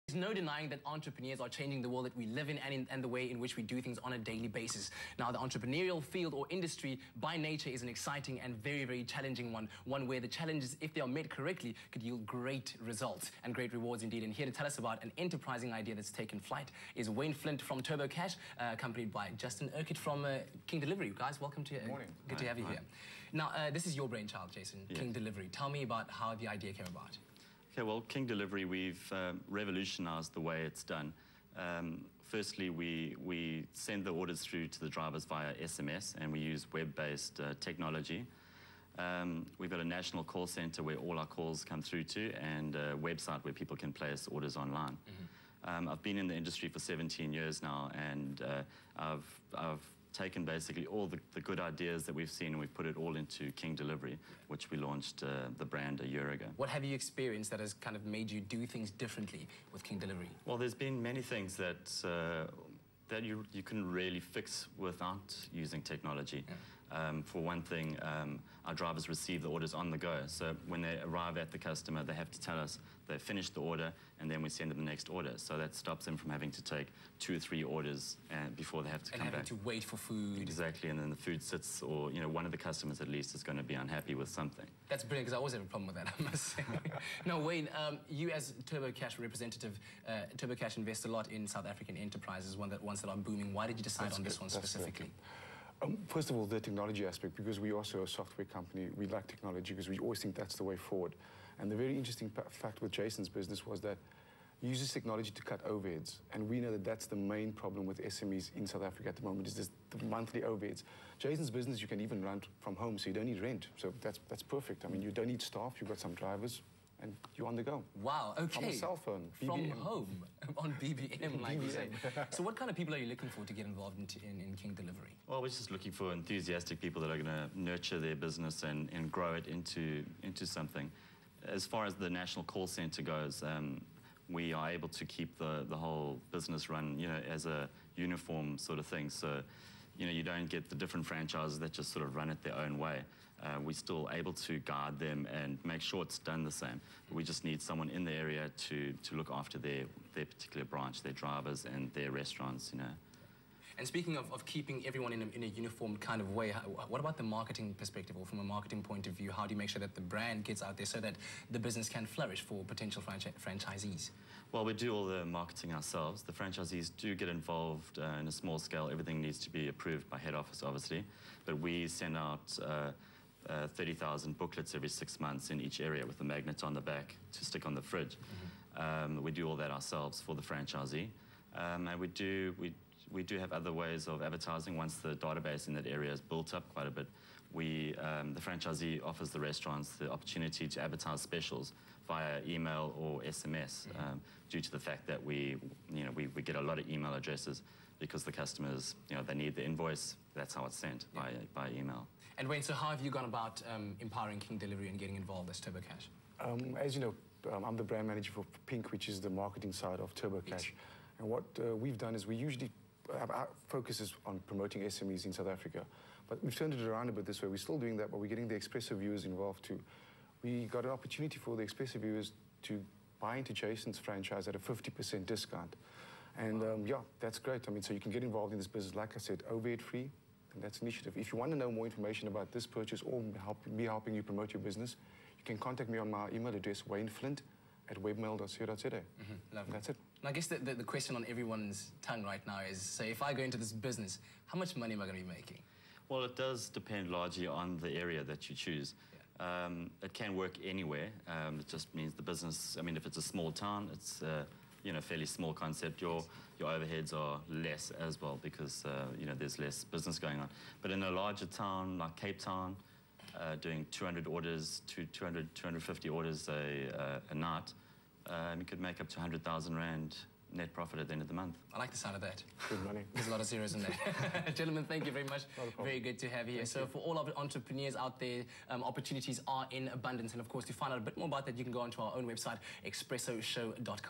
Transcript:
There's no denying that entrepreneurs are changing the world that we live in and the way in which we do things on a daily basis. Now, the entrepreneurial field or industry by nature is an exciting and very, very challenging one where the challenges, if they are met correctly, could yield great results and great rewards indeed. And here to tell us about an enterprising idea that's taken flight is Wayne Flint from Turbo Cash, accompanied by Justin Urquhart from King Delivery. Guys, welcome to you. Good morning. Good to have you here. Now, this is your brainchild, Jason, yes. King Delivery. Tell me about how the idea came about. Okay, well, King Delivery, we've revolutionized the way it's done. Firstly, we send the orders through to the drivers via SMS, and we use web-based technology. We've got a national call center where all our calls come through to, and a website where people can place orders online. Mm-hmm. I've been in the industry for 17 years now, and I've taken basically all the good ideas that we've seen and we've put it all into King Delivery, which we launched the brand a year ago. What have you experienced that has kind of made you do things differently with King Delivery? Well, there's been many things that you couldn't really fix without using technology. Yeah. For one thing, our drivers receive the orders on the go. So when they arrive at the customer, they have to tell us they've finished the order, and then we send them the next order. So that stops them from having to take 2 or 3 orders before they have to come back. And having to wait for food. Exactly, and then the food sits, or one of the customers at least is going to be unhappy with something. That's brilliant, because I always have a problem with that, I must say. Now, Wayne, you as Turbo Cash representative, Turbo Cash invests a lot in South African enterprises, ones that are booming. Why did you decide on this one specifically? First of all, the technology aspect, because we also a software company, we like technology because we always think that's the way forward. And the very interesting fact with Jason's business was that he uses technology to cut overheads. And we know that that's the main problem with SMEs in South Africa at the moment, is this, the monthly overheads. Jason's business, you can even run from home, so you don't need rent. So that's perfect. I mean, you don't need staff, you've got some drivers, and you're on the go. Wow, okay. From a cell phone, BBM. From home, on BBM, like you say. So what kind of people are you looking for to get involved in King Delivery? Well, we're just looking for enthusiastic people that are going to nurture their business and grow it into something. As far as the national call center goes, we are able to keep the whole business run, as a uniform sort of thing. So, you don't get the different franchises that just sort of run it their own way. We're still able to guide them and make sure it's done the same. We just need someone in the area to look after their particular branch, their drivers and their restaurants, And speaking of keeping everyone in a uniform kind of way, what about the marketing perspective, or from a marketing point of view? How do you make sure that the brand gets out there so that the business can flourish for potential franchisees? Well, we do all the marketing ourselves. The franchisees do get involved in a small scale. Everything needs to be approved by head office, obviously. But we send out 30,000 booklets every 6 months in each area with a magnet on the back to stick on the fridge. Mm-hmm. We do all that ourselves for the franchisee. And we do have other ways of advertising. Once the database in that area is built up quite a bit, the franchisee offers the restaurants the opportunity to advertise specials via email or SMS, due to the fact that we get a lot of email addresses because the customers, they need the invoice. That's how it's sent, by email. And Wayne, so how have you gone about empowering King Delivery and getting involved as Turbo Cash? As you know, I'm the brand manager for Pink, which is the marketing side of Turbo Cash. Yes. And what we've done is we usually our focus is on promoting SMEs in South Africa, but we've turned it around a bit this way. We're still doing that, but we're getting the Expresso viewers involved too. We got an opportunity for the Expresso viewers to buy into Jason's franchise at a 50% discount. And yeah, that's great. I mean, so you can get involved in this business, like I said, overhead free, and that's initiative. If you want to know more information about this purchase or me helping you promote your business, you can contact me on my email address, wayneflint@webmail.co.za. Lovely. That's it. And I guess the question on everyone's tongue right now is, so if I go into this business, how much money am I going to be making? Well, it does depend largely on the area that you choose. Yeah. It can work anywhere. It just means the business, I mean, if it's a small town, it's fairly small concept. Your overheads are less as well because, there's less business going on. But in a larger town like Cape Town, doing 200 orders, 250 orders a night, you could make up to 100,000 Rand net profit at the end of the month. I like the sound of that. Good money. There's a lot of zeros in there. Gentlemen, thank you very much. Very good to have you here. So for all of the entrepreneurs out there, opportunities are in abundance. And of course, to find out a bit more about that, you can go onto our own website, expressoshow.com.